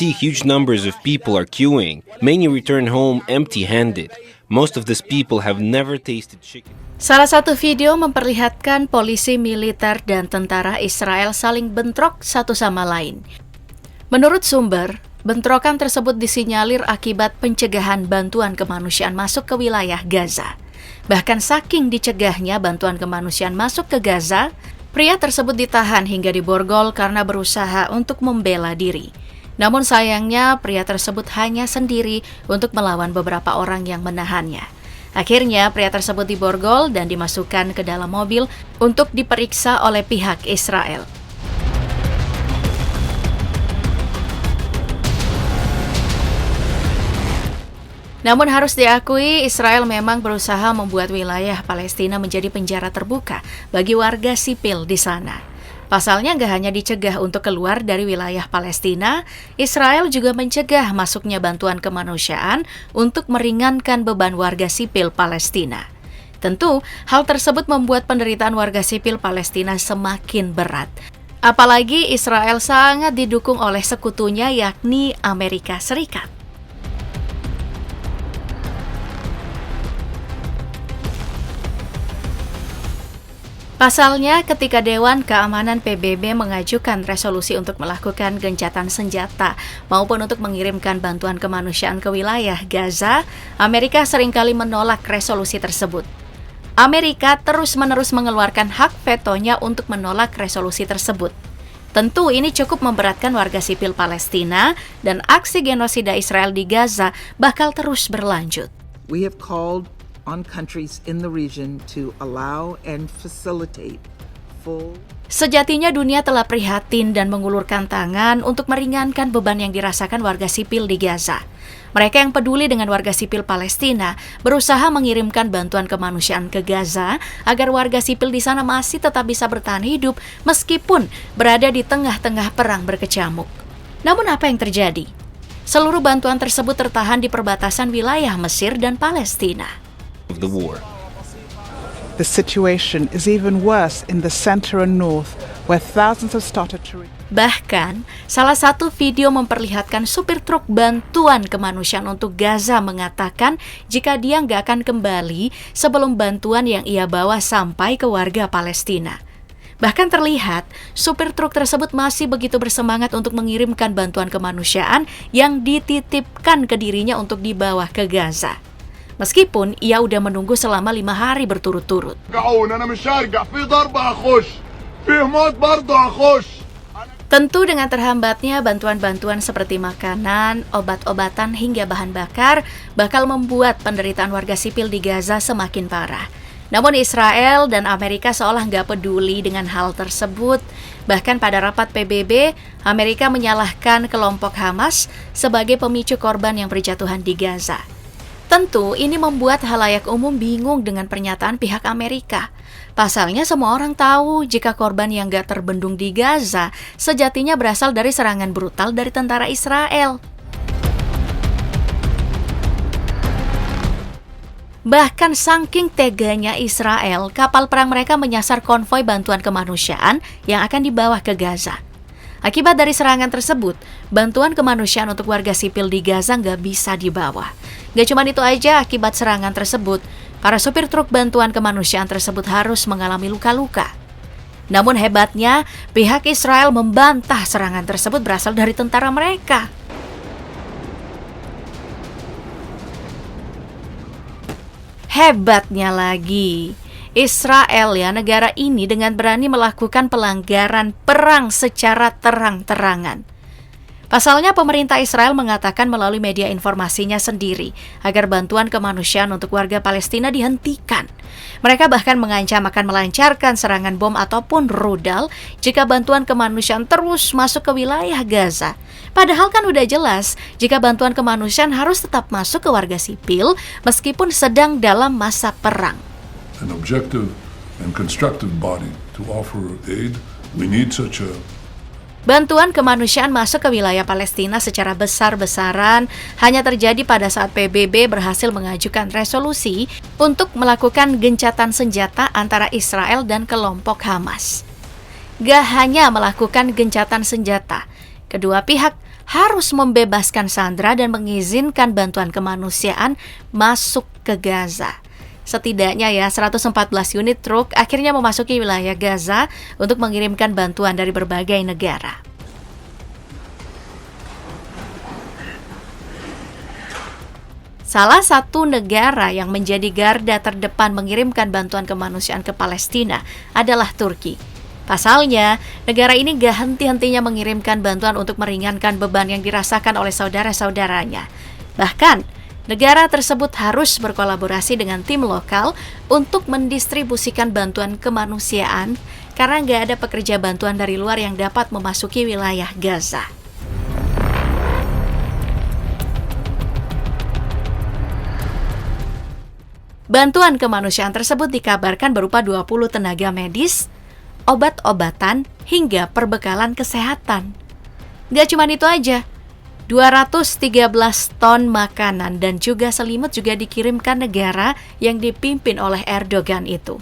See huge numbers of people are queuing. Many return home empty-handed. Most of these people have never tasted chicken. Salah satu video memperlihatkan polisi militer dan tentara Israel saling bentrok satu sama lain. Menurut sumber, bentrokan tersebut disinyalir akibat pencegahan bantuan kemanusiaan masuk ke wilayah Gaza. Bahkan saking dicegahnya bantuan kemanusiaan masuk ke Gaza, pria tersebut ditahan hingga diborgol karena berusaha untuk membela diri. Namun sayangnya pria tersebut hanya sendiri untuk melawan beberapa orang yang menahannya. Akhirnya pria tersebut diborgol dan dimasukkan ke dalam mobil untuk diperiksa oleh pihak Israel. Namun harus diakui, Israel memang berusaha membuat wilayah Palestina menjadi penjara terbuka bagi warga sipil di sana. Pasalnya nggak hanya dicegah untuk keluar dari wilayah Palestina, Israel juga mencegah masuknya bantuan kemanusiaan untuk meringankan beban warga sipil Palestina. Tentu, hal tersebut membuat penderitaan warga sipil Palestina semakin berat. Apalagi Israel sangat didukung oleh sekutunya yakni Amerika Serikat. Pasalnya, ketika Dewan Keamanan PBB mengajukan resolusi untuk melakukan gencatan senjata maupun untuk mengirimkan bantuan kemanusiaan ke wilayah Gaza, Amerika seringkali menolak resolusi tersebut. Amerika terus-menerus mengeluarkan hak vetonya untuk menolak resolusi tersebut. Tentu ini cukup memberatkan warga sipil Palestina dan aksi genosida Israel di Gaza bakal terus berlanjut. We have called on countries in the region to allow and facilitate full. Sejatinya dunia telah prihatin dan mengulurkan tangan untuk meringankan beban yang dirasakan warga sipil di Gaza. Mereka yang peduli dengan warga sipil Palestina berusaha mengirimkan bantuan kemanusiaan ke Gaza agar warga sipil di sana masih tetap bisa bertahan hidup meskipun berada di tengah-tengah perang berkecamuk. Namun apa yang terjadi? Seluruh bantuan tersebut tertahan di perbatasan wilayah Mesir dan Palestina. Of the war. The situation is even worse in the center and north, where thousands have started to. Bahkan, salah satu video memperlihatkan supir truk bantuan kemanusiaan untuk Gaza mengatakan jika dia nggak akan kembali sebelum bantuan yang ia bawa sampai ke warga Palestina. Bahkan terlihat, supir truk tersebut masih begitu bersemangat untuk mengirimkan bantuan kemanusiaan yang dititipkan ke dirinya untuk dibawa ke Gaza. Meskipun ia udah menunggu selama 5 hari berturut-turut. Tentu dengan terhambatnya bantuan-bantuan seperti makanan, obat-obatan hingga bahan bakar bakal membuat penderitaan warga sipil di Gaza semakin parah. Namun Israel dan Amerika seolah nggak peduli dengan hal tersebut. Bahkan pada rapat PBB, Amerika menyalahkan kelompok Hamas sebagai pemicu korban yang berjatuhan di Gaza. Tentu ini membuat halayak umum bingung dengan pernyataan pihak Amerika. Pasalnya semua orang tahu jika korban yang gak terbendung di Gaza sejatinya berasal dari serangan brutal dari tentara Israel. Bahkan saking teganya Israel, kapal perang mereka menyasar konvoi bantuan kemanusiaan yang akan dibawa ke Gaza. Akibat dari serangan tersebut, bantuan kemanusiaan untuk warga sipil di Gaza nggak bisa dibawa. Gak cuma itu aja, akibat serangan tersebut, para supir truk bantuan kemanusiaan tersebut harus mengalami luka-luka. Namun hebatnya, pihak Israel membantah serangan tersebut berasal dari tentara mereka. Hebatnya lagi, Israel negara ini dengan berani melakukan pelanggaran perang secara terang-terangan. Pasalnya pemerintah Israel mengatakan melalui media informasinya sendiri agar bantuan kemanusiaan untuk warga Palestina dihentikan. Mereka bahkan mengancam akan melancarkan serangan bom ataupun rudal jika bantuan kemanusiaan terus masuk ke wilayah Gaza. Padahal kan udah jelas jika bantuan kemanusiaan harus tetap masuk ke warga sipil meskipun sedang dalam masa perang. An objective and constructive body to offer aid, we need such a. Bantuan kemanusiaan masuk ke wilayah Palestina secara besar-besaran hanya terjadi pada saat PBB berhasil mengajukan resolusi untuk melakukan gencatan senjata antara Israel dan kelompok Hamas. Gak hanya melakukan gencatan senjata, kedua pihak harus membebaskan sandera dan mengizinkan bantuan kemanusiaan masuk ke Gaza. Setidaknya 114 unit truk akhirnya memasuki wilayah Gaza untuk mengirimkan bantuan dari berbagai negara. Salah satu negara yang menjadi garda terdepan mengirimkan bantuan kemanusiaan ke Palestina adalah Turki. Pasalnya, negara ini gak henti-hentinya mengirimkan bantuan untuk meringankan beban yang dirasakan oleh saudara-saudaranya. Bahkan, negara tersebut harus berkolaborasi dengan tim lokal untuk mendistribusikan bantuan kemanusiaan karena gak ada pekerja bantuan dari luar yang dapat memasuki wilayah Gaza. Bantuan kemanusiaan tersebut dikabarkan berupa 20 tenaga medis, obat-obatan, hingga perbekalan kesehatan. Gak cuma itu aja, 213 ton makanan dan juga selimut juga dikirimkan negara yang dipimpin oleh Erdogan itu.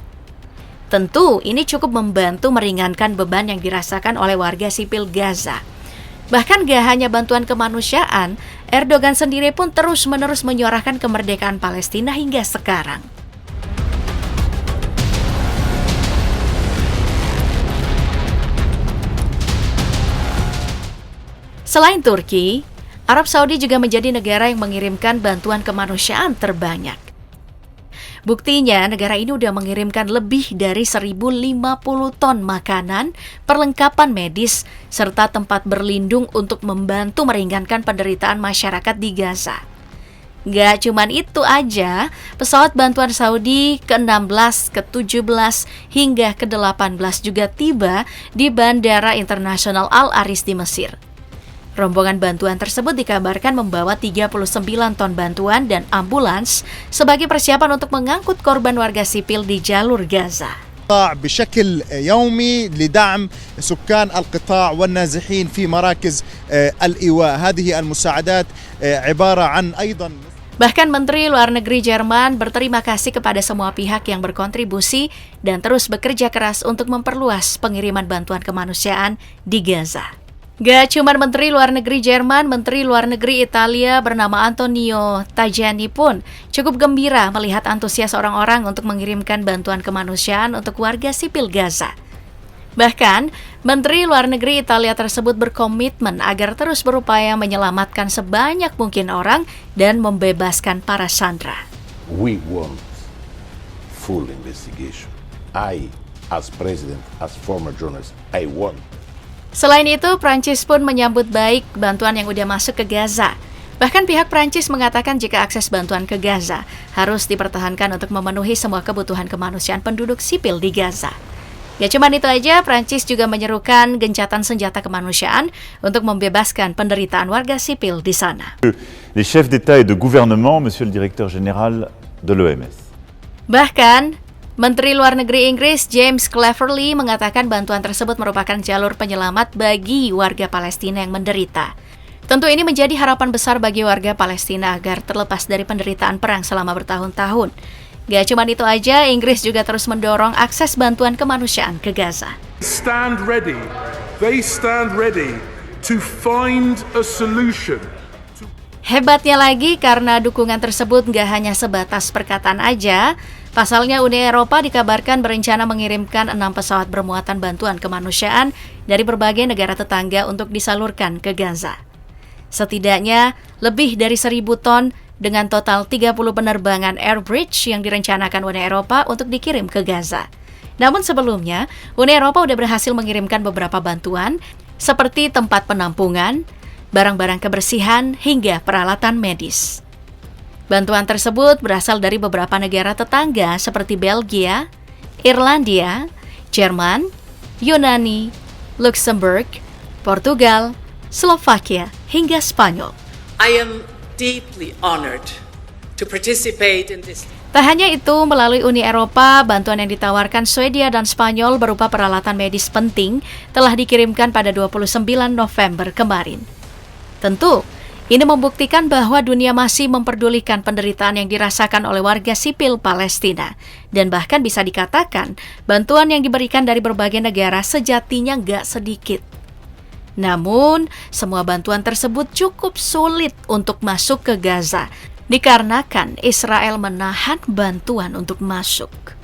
Tentu ini cukup membantu meringankan beban yang dirasakan oleh warga sipil Gaza. Bahkan gak hanya bantuan kemanusiaan, Erdogan sendiri pun terus-menerus menyuarakan kemerdekaan Palestina hingga sekarang. Selain Turki, Arab Saudi juga menjadi negara yang mengirimkan bantuan kemanusiaan terbanyak. Buktinya, negara ini udah mengirimkan lebih dari 1.050 ton makanan, perlengkapan medis, serta tempat berlindung untuk membantu meringankan penderitaan masyarakat di Gaza. Gak cuman itu aja, pesawat bantuan Saudi ke-16, ke-17, hingga ke-18 juga tiba di Bandara Internasional Al-Aris di Mesir. Rombongan bantuan tersebut dikabarkan membawa 39 ton bantuan dan ambulans sebagai persiapan untuk mengangkut korban warga sipil di jalur Gaza. بشكل يومي لدعم سكان القطاع والنازحين في مراكز الإيواء. هذه المساعدات عبارة عن أيضا. Bahkan Menteri Luar Negeri Jerman berterima kasih kepada semua pihak yang berkontribusi dan terus bekerja keras untuk memperluas pengiriman bantuan kemanusiaan di Gaza. Gak cuma Menteri Luar Negeri Jerman, Menteri Luar Negeri Italia bernama Antonio Tajani pun cukup gembira melihat antusias orang-orang untuk mengirimkan bantuan kemanusiaan untuk warga sipil Gaza. Bahkan, Menteri Luar Negeri Italia tersebut berkomitmen agar terus berupaya menyelamatkan sebanyak mungkin orang dan membebaskan para sandera. We want full investigation. I, as president, as former journalist, I want. Selain itu, Prancis pun menyambut baik bantuan yang udah masuk ke Gaza. Bahkan pihak Prancis mengatakan jika akses bantuan ke Gaza harus dipertahankan untuk memenuhi semua kebutuhan kemanusiaan penduduk sipil di Gaza. Gak cuma itu aja, Prancis juga menyerukan gencatan senjata kemanusiaan untuk membebaskan penderitaan warga sipil di sana. Les chefs d'État et de gouvernement, Monsieur le Directeur Général de l'OMS. Bahkan, Menteri Luar Negeri Inggris James Cleverly mengatakan bantuan tersebut merupakan jalur penyelamat bagi warga Palestina yang menderita. Tentu ini menjadi harapan besar bagi warga Palestina agar terlepas dari penderitaan perang selama bertahun-tahun. Gak cuma itu aja, Inggris juga terus mendorong akses bantuan kemanusiaan ke Gaza. They stand ready to find a solution. Hebatnya lagi karena dukungan tersebut gak hanya sebatas perkataan aja. Pasalnya Uni Eropa dikabarkan berencana mengirimkan 6 pesawat bermuatan bantuan kemanusiaan dari berbagai negara tetangga untuk disalurkan ke Gaza. Setidaknya lebih dari 1.000 ton dengan total 30 penerbangan Air Bridge yang direncanakan Uni Eropa untuk dikirim ke Gaza. Namun sebelumnya, Uni Eropa sudah berhasil mengirimkan beberapa bantuan seperti tempat penampungan, barang-barang kebersihan, hingga peralatan medis. Bantuan tersebut berasal dari beberapa negara tetangga seperti Belgia, Irlandia, Jerman, Yunani, Luxembourg, Portugal, Slovakia, hingga Spanyol. I am deeply honored to participate in this. Tak hanya itu, melalui Uni Eropa, bantuan yang ditawarkan Swedia dan Spanyol berupa peralatan medis penting telah dikirimkan pada 29 November kemarin. Tentu, ini membuktikan bahwa dunia masih memperdulikan penderitaan yang dirasakan oleh warga sipil Palestina. Dan bahkan bisa dikatakan, bantuan yang diberikan dari berbagai negara sejatinya gak sedikit. Namun, semua bantuan tersebut cukup sulit untuk masuk ke Gaza, dikarenakan Israel menahan bantuan untuk masuk.